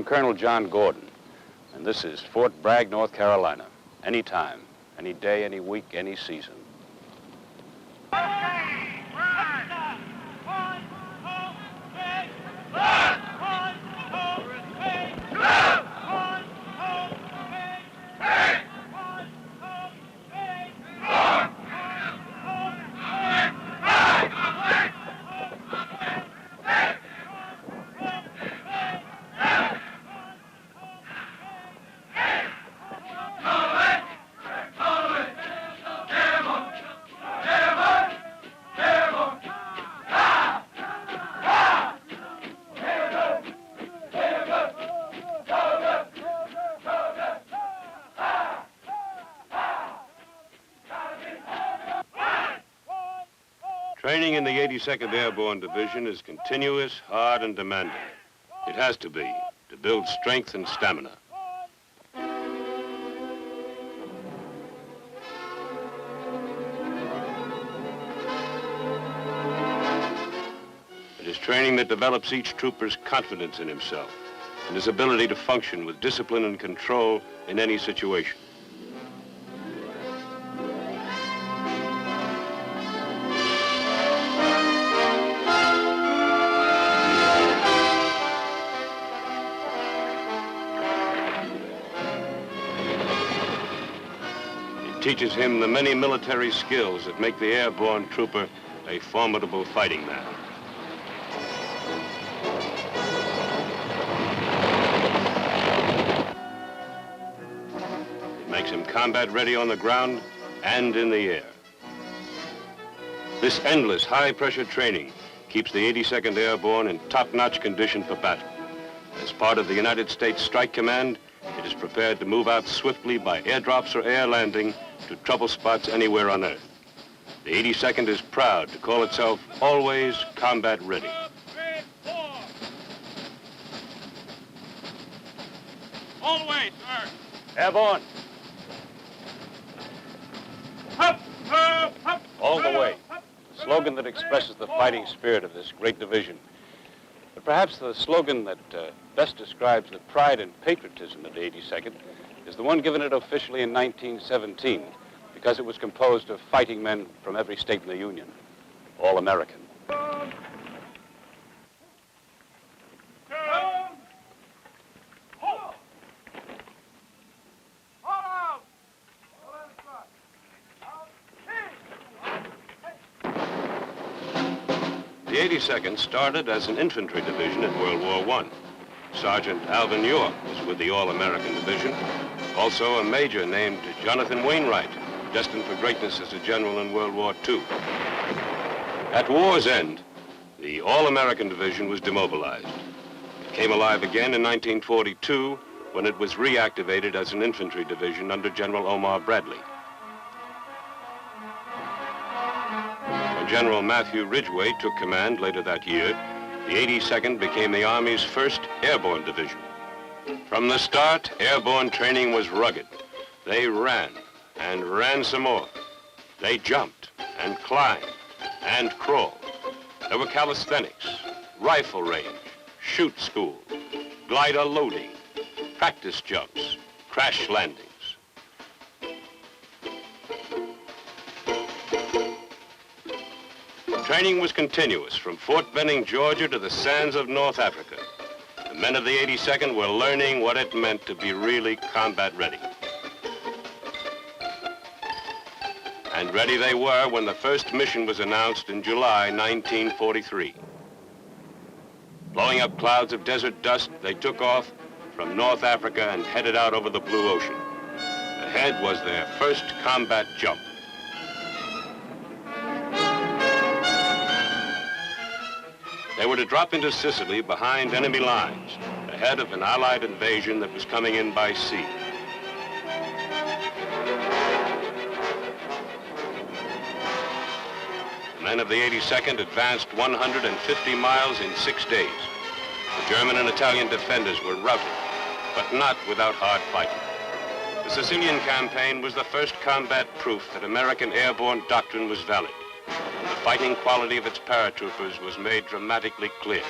I'm Colonel John Gordon, and this is Fort Bragg, North Carolina. Anytime, any day, any week, any season. Training in the 82nd Airborne Division is continuous, hard, and demanding. It has to be, to build strength and stamina. It is training that develops each trooper's confidence in himself and his ability to function with discipline and control in any situation. Teaches him the many military skills that make the airborne trooper a formidable fighting man. It makes him combat ready on the ground and in the air. This endless high-pressure training keeps the 82nd Airborne in top-notch condition for battle. As part of the United States Strike Command, it is prepared to move out swiftly by airdrops or air landing to trouble spots anywhere on Earth. The 82nd is proud to call itself always combat ready. 1, 2, 3, 4. All the way, sir. Airborne. Up, up, up. All the way. A slogan that expresses the fighting spirit of this great division. But perhaps the slogan that best describes the pride and patriotism of the 82nd is the one given it officially in 1917, because it was composed of fighting men from every state in the Union, all American. The 82nd started as an infantry division in World War I. Sergeant Alvin York was with the All-American Division. Also a major named Jonathan Wainwright, destined for greatness as a general in World War II. At war's end, the All-American Division was demobilized. It came alive again in 1942 when it was reactivated as an infantry division under General Omar Bradley. When General Matthew Ridgway took command later that year, the 82nd became the Army's first airborne division. From the start, airborne training was rugged. They ran and ran some more. They jumped and climbed and crawled. There were calisthenics, rifle range, shoot school, glider loading, practice jumps, crash landings. Training was continuous from Fort Benning, Georgia to the sands of North Africa. The men of the 82nd were learning what it meant to be really combat ready. And ready they were when the first mission was announced in July 1943. Blowing up clouds of desert dust, they took off from North Africa and headed out over the blue ocean. Ahead was their first combat jump. They were to drop into Sicily behind enemy lines, ahead of an Allied invasion that was coming in by sea. The men of the 82nd advanced 150 miles in 6 days. The German and Italian defenders were routed, but not without hard fighting. The Sicilian campaign was the first combat proof that American airborne doctrine was valid. And the fighting quality of its paratroopers was made dramatically clear.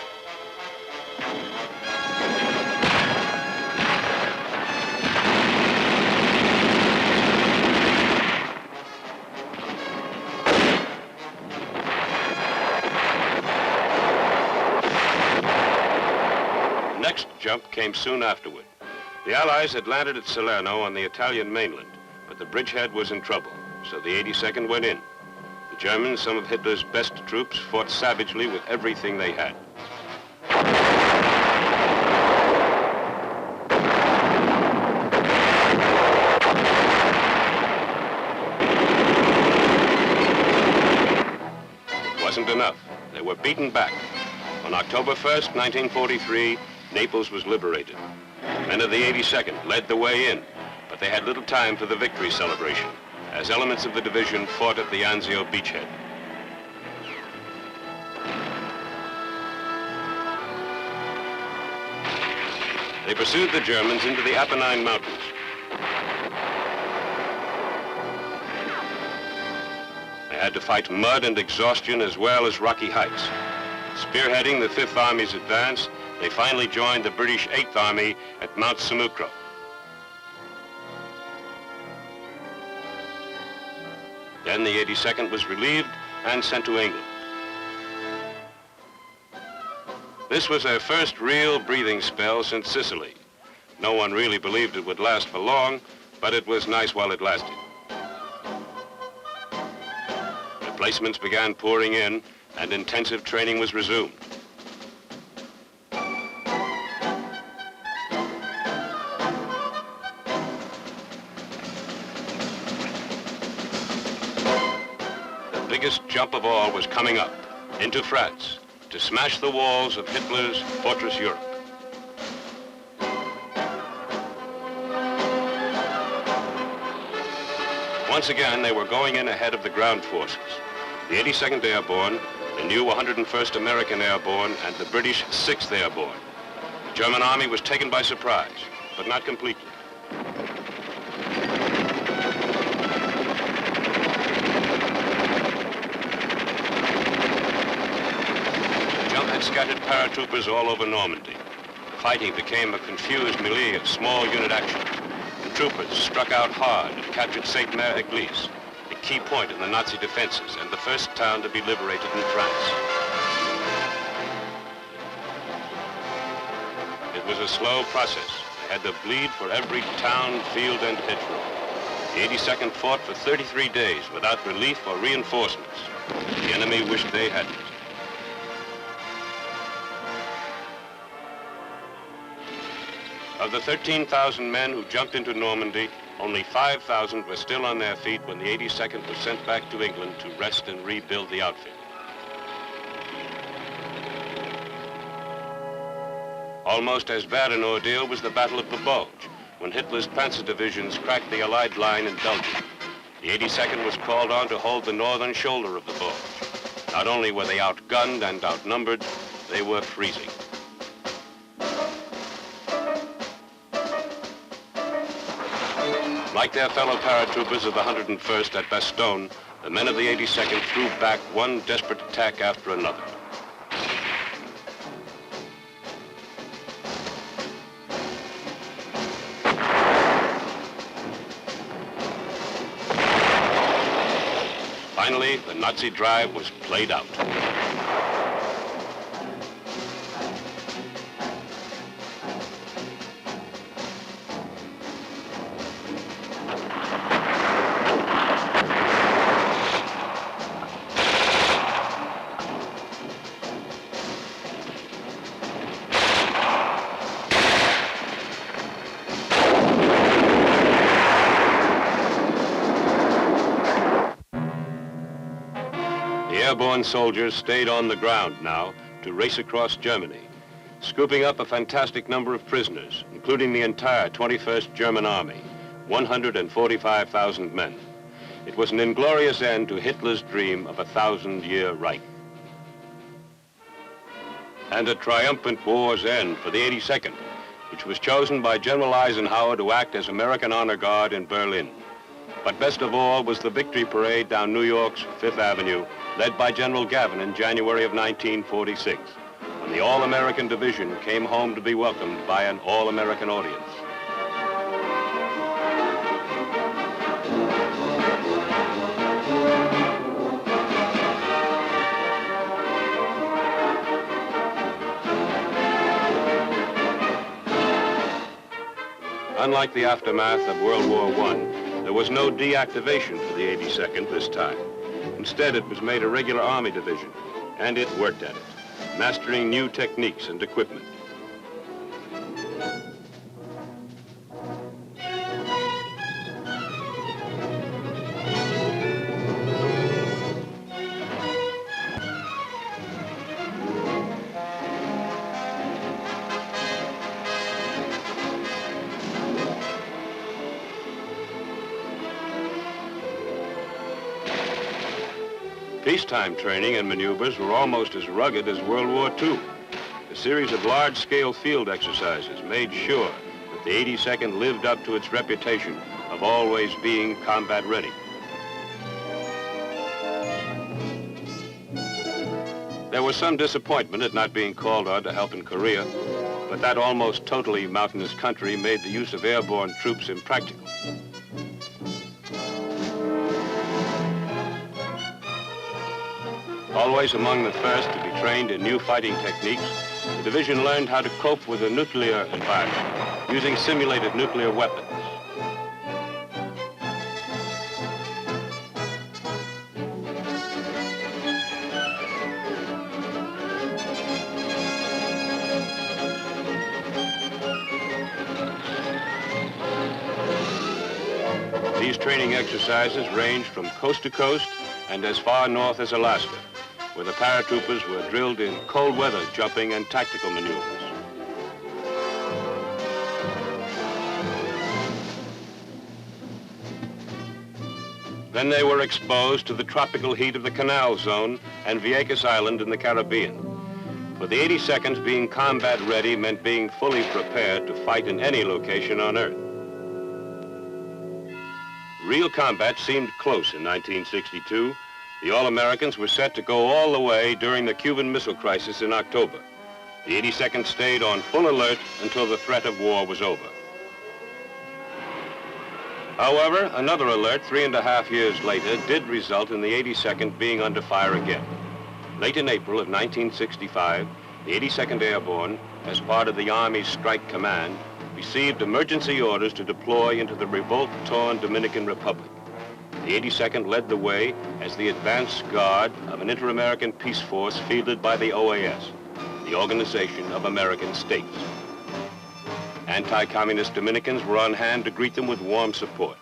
jump came soon afterward. The Allies had landed at Salerno on the Italian mainland, but the bridgehead was in trouble, so the 82nd went in. The Germans, some of Hitler's best troops, fought savagely with everything they had. It wasn't enough. They were beaten back. On October 1st, 1943, Naples was liberated. Men of the 82nd led the way in, but they had little time for the victory celebration, as elements of the division fought at the Anzio beachhead. They pursued the Germans into the Apennine Mountains. They had to fight mud and exhaustion as well as rocky heights. Spearheading the Fifth Army's advance, they finally joined the British Eighth Army at Mount Samucro. Then the 82nd was relieved and sent to England. This was their first real breathing spell since Sicily. No one really believed it would last for long, but it was nice while it lasted. Replacements began pouring in, and intensive training was resumed. The biggest jump of all was coming up, into France, to smash the walls of Hitler's fortress Europe. Once again, they were going in ahead of the ground forces. The 82nd Airborne, the new 101st American Airborne, and the British 6th Airborne. The German army was taken by surprise, but not completely. The jump had scattered paratroopers all over Normandy. Fighting became a confused melee of small unit action. The troopers struck out hard and captured Sainte-Mère-Église, a key point in the Nazi defenses and the first town to be liberated in France. It was a slow process. They had to bleed for every town, field, and hedgerow. The 82nd fought for 33 days without relief or reinforcements. The enemy wished they hadn't. Of the 13,000 men who jumped into Normandy, only 5,000 were still on their feet when the 82nd was sent back to England to rest and rebuild the outfit. Almost as bad an ordeal was the Battle of the Bulge, when Hitler's panzer divisions cracked the Allied line in Belgium. The 82nd was called on to hold the northern shoulder of the Bulge. Not only were they outgunned and outnumbered, they were freezing. Like their fellow paratroopers of the 101st at Bastogne, the men of the 82nd threw back one desperate attack after another. Finally, the Nazi drive was played out. Airborne soldiers stayed on the ground now to race across Germany, scooping up a fantastic number of prisoners, including the entire 21st German Army, 145,000 men. It was an inglorious end to Hitler's dream of a 1,000-year Reich. And a triumphant war's end for the 82nd, which was chosen by General Eisenhower to act as American honor guard in Berlin. But best of all was the victory parade down New York's Fifth Avenue, led by General Gavin in January of 1946, when the All-American Division came home to be welcomed by an All-American audience. Unlike the aftermath of World War I, there was no deactivation for the 82nd this time. Instead, it was made a regular Army division, and it worked at it, mastering new techniques and equipment. Peacetime training and maneuvers were almost as rugged as World War II. A series of large-scale field exercises made sure that the 82nd lived up to its reputation of always being combat ready. There was some disappointment at not being called on to help in Korea, but that almost totally mountainous country made the use of airborne troops impractical. Always among the first to be trained in new fighting techniques, the division learned how to cope with a nuclear environment using simulated nuclear weapons. These training exercises ranged from coast to coast and as far north as Alaska, where the paratroopers were drilled in cold weather jumping and tactical maneuvers. Then they were exposed to the tropical heat of the Canal Zone and Vieques Island in the Caribbean. For the 82nd, being combat ready meant being fully prepared to fight in any location on Earth. Real combat seemed close in 1962. The All-Americans were set to go all the way during the Cuban Missile Crisis in October. The 82nd stayed on full alert until the threat of war was over. However, another alert 3.5 years later did result in the 82nd being under fire again. Late in April of 1965, the 82nd Airborne, as part of the Army's Strike Command, received emergency orders to deploy into the revolt-torn Dominican Republic. The 82nd led the way as the advance guard of an inter-American peace force fielded by the OAS, the Organization of American States. Anti-communist Dominicans were on hand to greet them with warm support.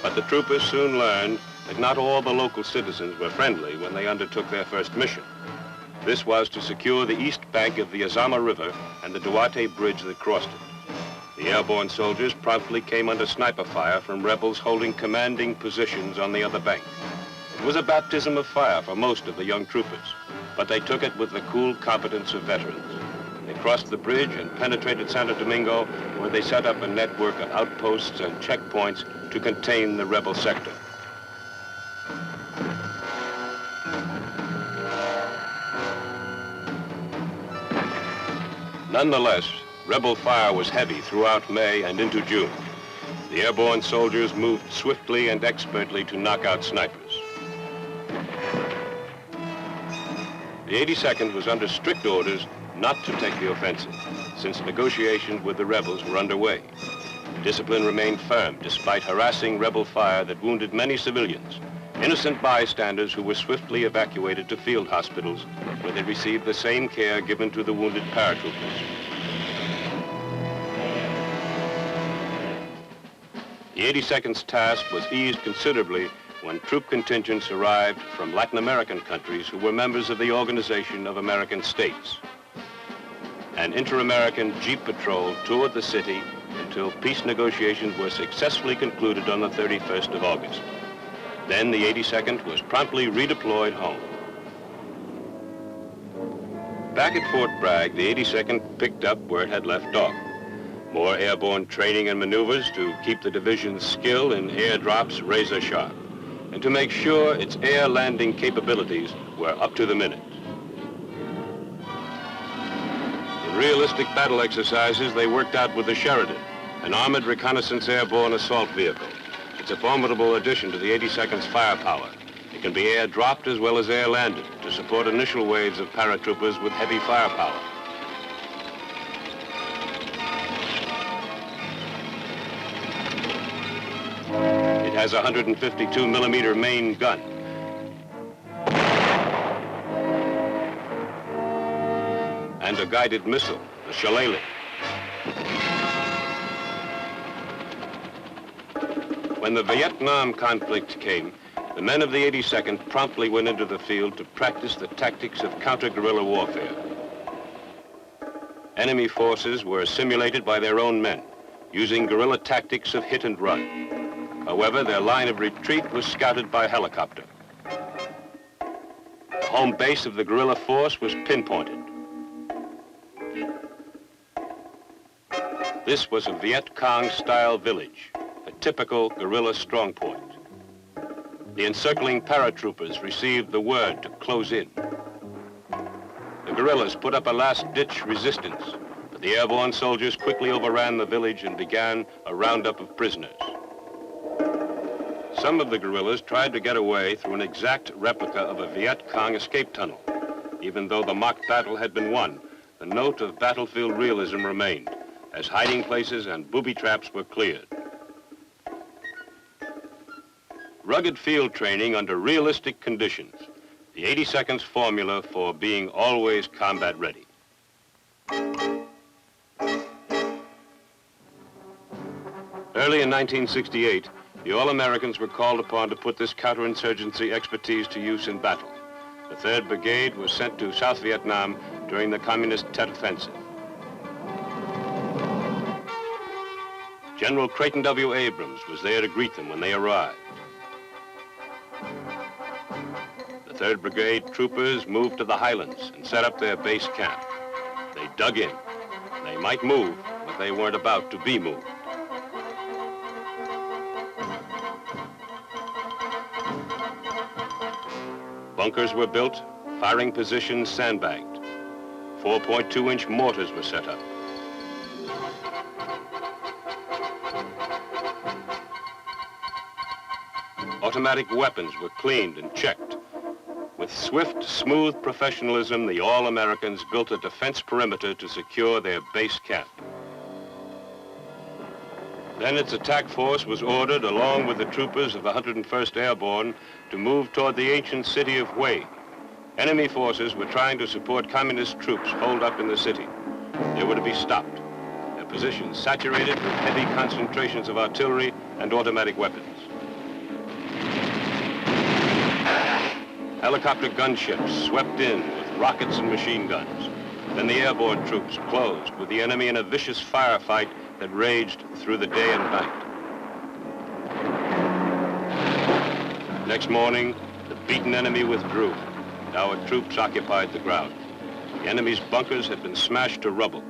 But the troopers soon learned that not all the local citizens were friendly when they undertook their first mission. This was to secure the east bank of the Azama River and the Duarte Bridge that crossed it. The airborne soldiers promptly came under sniper fire from rebels holding commanding positions on the other bank. It was a baptism of fire for most of the young troopers, but they took it with the cool competence of veterans. They crossed the bridge and penetrated Santo Domingo, where they set up a network of outposts and checkpoints to contain the rebel sector. Nonetheless, rebel fire was heavy throughout May and into June. The airborne soldiers moved swiftly and expertly to knock out snipers. The 82nd was under strict orders not to take the offensive, since negotiations with the rebels were underway. Discipline remained firm despite harassing rebel fire that wounded many civilians, innocent bystanders who were swiftly evacuated to field hospitals, where they received the same care given to the wounded paratroopers. The 82nd's task was eased considerably when troop contingents arrived from Latin American countries who were members of the Organization of American States. An inter-American Jeep patrol toured the city until peace negotiations were successfully concluded on the 31st of August. Then the 82nd was promptly redeployed home. Back at Fort Bragg, the 82nd picked up where it had left off. More airborne training and maneuvers to keep the division's skill in airdrops razor sharp, and to make sure its air landing capabilities were up to the minute. In realistic battle exercises, they worked out with the Sheridan, an armored reconnaissance airborne assault vehicle. It's a formidable addition to the 82nd's firepower. It can be air-dropped as well as air-landed to support initial waves of paratroopers with heavy firepower. has a 152 millimeter main gun. And a guided missile, the shillelagh. When the Vietnam conflict came, the men of the 82nd promptly went into the field to practice the tactics of counter-guerrilla warfare. Enemy forces were simulated by their own men, using guerrilla tactics of hit and run. However, their line of retreat was scouted by helicopter. The home base of the guerrilla force was pinpointed. This was a Viet Cong-style village, a typical guerrilla strongpoint. The encircling paratroopers received the word to close in. The guerrillas put up a last-ditch resistance, but the airborne soldiers quickly overran the village and began a roundup of prisoners. Some of the guerrillas tried to get away through an exact replica of a Viet Cong escape tunnel. Even though the mock battle had been won, the note of battlefield realism remained, as hiding places and booby traps were cleared. Rugged field training under realistic conditions, the 82nd's formula for being always combat ready. Early in 1968, the All-Americans were called upon to put this counterinsurgency expertise to use in battle. The 3rd Brigade was sent to South Vietnam during the Communist Tet Offensive. General Creighton W. Abrams was there to greet them when they arrived. The 3rd Brigade troopers moved to the highlands and set up their base camp. They dug in. They might move, but they weren't about to be moved. Bunkers were built, firing positions sandbagged. 4.2-inch mortars were set up. Automatic weapons were cleaned and checked. With swift, smooth professionalism, the All-Americans built a defense perimeter to secure their base camp. Then its attack force was ordered, along with the troopers of the 101st Airborne, to move toward the ancient city of Hue. Enemy forces were trying to support communist troops holed up in the city. They were to be stopped, their positions saturated with heavy concentrations of artillery and automatic weapons. Helicopter gunships swept in with rockets and machine guns. Then the airborne troops closed with the enemy in a vicious firefight that raged through the day and night. Next morning, the beaten enemy withdrew, and our troops occupied the ground. The enemy's bunkers had been smashed to rubble,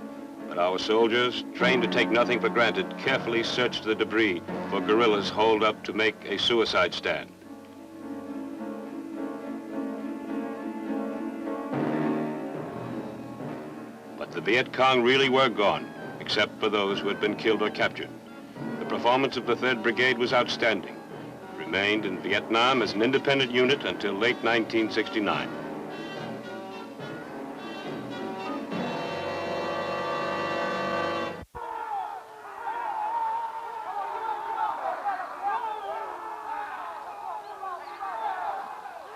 but our soldiers, trained to take nothing for granted, carefully searched the debris for guerrillas holed up to make a suicide stand. But the Viet Cong really were gone, except for those who had been killed or captured. The performance of the 3rd Brigade was outstanding. It remained in Vietnam as an independent unit until late 1969.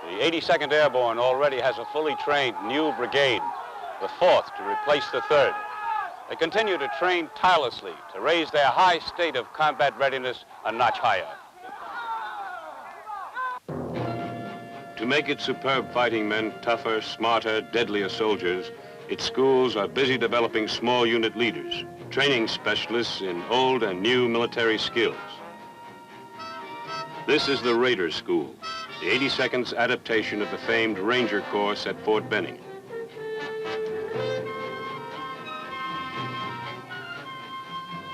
The 82nd Airborne already has a fully trained new brigade, the 4th to replace the 3rd. They continue to train tirelessly to raise their high state of combat readiness a notch higher. To make its superb fighting men tougher, smarter, deadlier soldiers, its schools are busy developing small unit leaders, training specialists in old and new military skills. This is the Raider School, the 82nd's adaptation of the famed Ranger course at Fort Benning.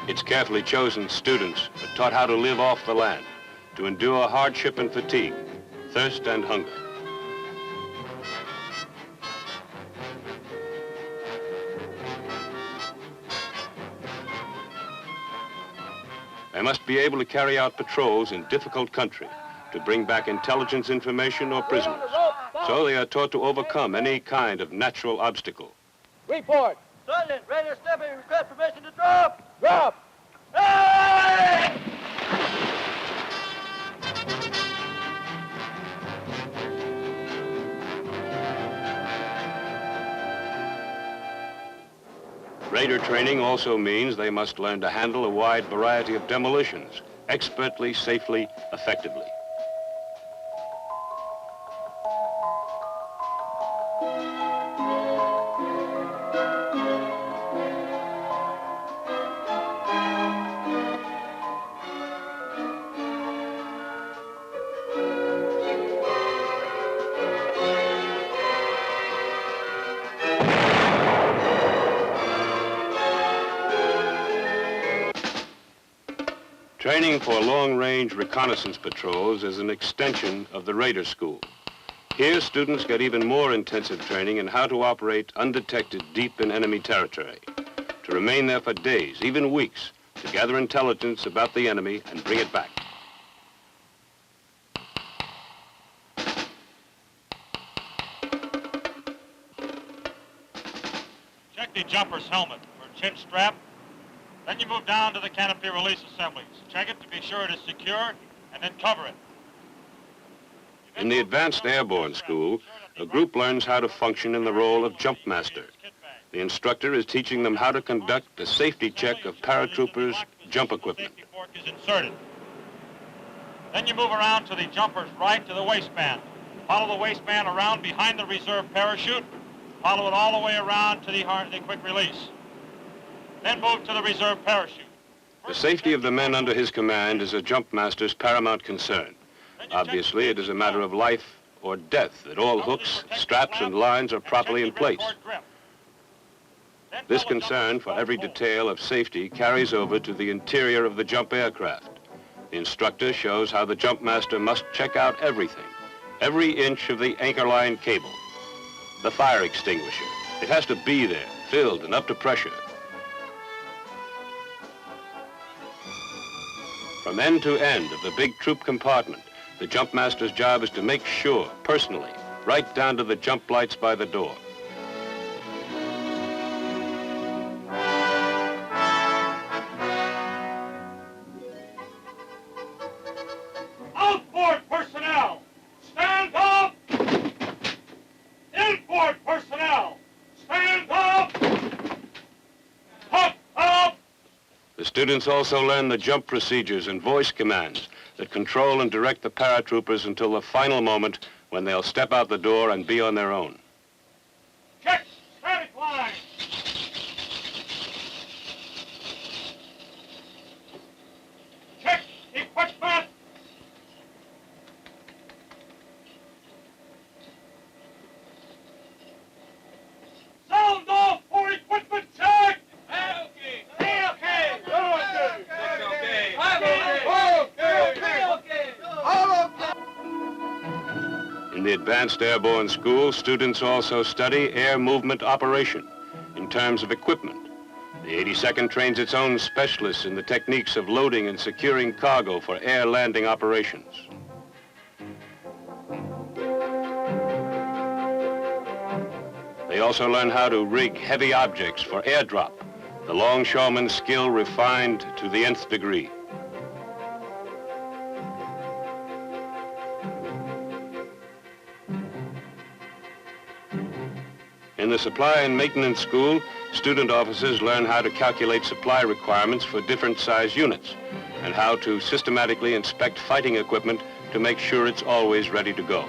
Its carefully chosen students are taught how to live off the land, to endure hardship and fatigue, thirst and hunger. They must be able to carry out patrols in difficult country, to bring back intelligence information or prisoners. So they are taught to overcome any kind of natural obstacle. Report. Sergeant, Raider Stepping, request permission to drop. Drop. Hey! Raider training also means they must learn to handle a wide variety of demolitions, expertly, safely, effectively. Training for long-range reconnaissance patrols is an extension of the Raider School. Here, students get even more intensive training in how to operate undetected deep in enemy territory, to remain there for days, even weeks, to gather intelligence about the enemy and bring it back. Check the jumper's helmet for chin strap. Then you move down to the canopy release assemblies. Check it to be sure it is secure, and then cover it. In the Advanced Airborne School, a group learns how to function in the role of jump master. The instructor is teaching them how to conduct a safety check of paratroopers' jump equipment. Safety fork is inserted. Then you move around to the jumper's right to the waistband. Follow the waistband around behind the reserve parachute. Follow it all the way around to the quick release. Then move to the reserve parachute. The safety of the men under his command is a jump master's paramount concern. Obviously, it is a matter of life or death that all hooks, straps, and lines are properly in place. This concern for every detail of safety carries over to the interior of the jump aircraft. The instructor shows how the jump master must check out everything, every inch of the anchor line cable. The fire extinguisher. It has to be there, filled and up to pressure. From end to end of the big troop compartment, the jump master's job is to make sure, personally, right down to the jump lights by the door. Outboard personnel, stand up! Inboard personnel, stand up! Hook up! The students also learn the jump procedures and voice commands that control and direct the paratroopers until the final moment when they'll step out the door and be on their own. Check static line! Check equipment! Sound off for equipment check! In the Advanced Airborne School, students also study air movement operation in terms of equipment. The 82nd trains its own specialists in the techniques of loading and securing cargo for air landing operations. They also learn how to rig heavy objects for airdrop, the longshoreman's skill refined to the nth degree. In the Supply and Maintenance School, student officers learn how to calculate supply requirements for different size units and how to systematically inspect fighting equipment to make sure it's always ready to go.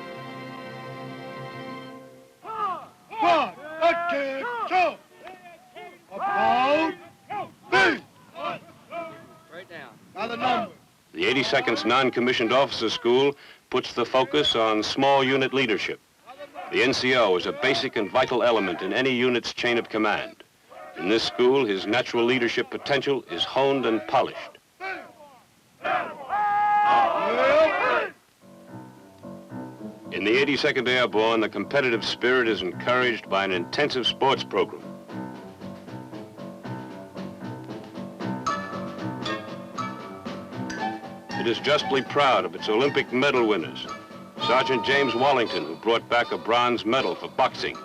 The 82nd's Non-Commissioned Officer School puts the focus on small unit leadership. The NCO is a basic and vital element in any unit's chain of command. In this school, his natural leadership potential is honed and polished. In the 82nd Airborne, the competitive spirit is encouraged by an intensive sports program. It is justly proud of its Olympic medal winners. Sergeant James Wallington, who brought back a bronze medal for boxing.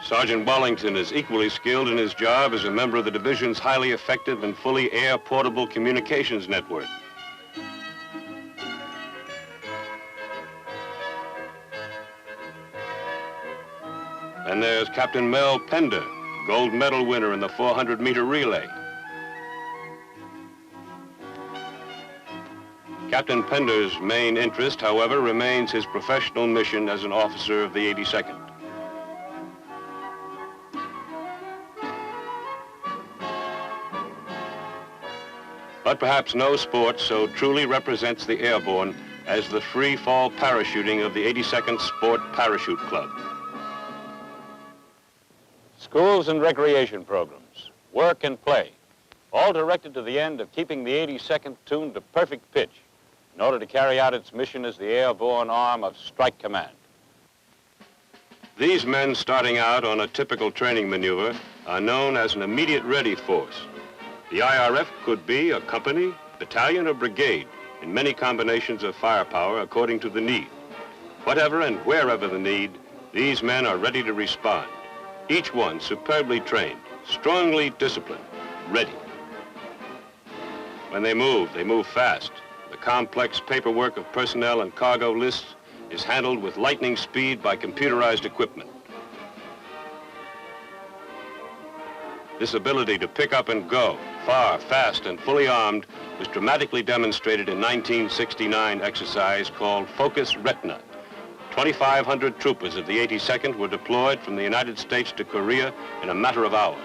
Sergeant Wallington is equally skilled in his job as a member of the division's highly effective and fully air-portable communications network. And there's Captain Mel Pender, gold medal winner in the 400-meter relay. Captain Pender's main interest, however, remains his professional mission as an officer of the 82nd. But perhaps no sport so truly represents the airborne as the free fall parachuting of the 82nd Sport Parachute Club. Schools and recreation programs, work and play, all directed to the end of keeping the 82nd tuned to perfect pitch in order to carry out its mission as the airborne arm of Strike Command. These men starting out on a typical training maneuver are known as an immediate ready force. The IRF could be a company, battalion, or brigade in many combinations of firepower according to the need. Whatever and wherever the need, these men are ready to respond. Each one superbly trained, strongly disciplined, ready. When they move fast. The complex paperwork of personnel and cargo lists is handled with lightning speed by computerized equipment. This ability to pick up and go, far, fast, and fully armed, was dramatically demonstrated in 1969 exercise called Focus Retina. 2,500 troopers of the 82nd were deployed from the United States to Korea in a matter of hours.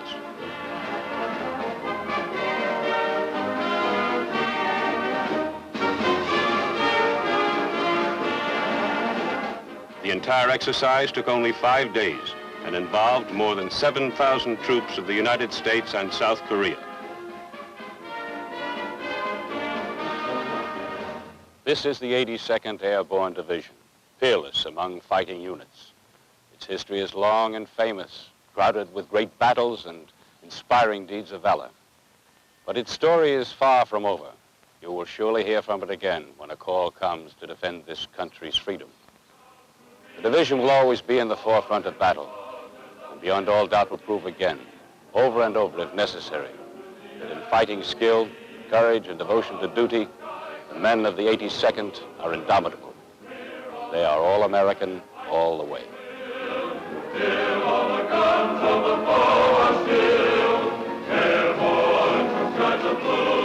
The entire exercise took only 5 days and involved more than 7,000 troops of the United States and South Korea. This is the 82nd Airborne Division, fearless among fighting units. Its history is long and famous, crowded with great battles and inspiring deeds of valor. But its story is far from over. You will surely hear from it again when a call comes to defend this country's freedom. The division will always be in the forefront of battle, and beyond all doubt will prove again, over and over if necessary, that in fighting skill, courage, and devotion to duty, the men of the 82nd are indomitable. They are all American, all the way. Still all the guns of the foe are still, airborne from skies of blue.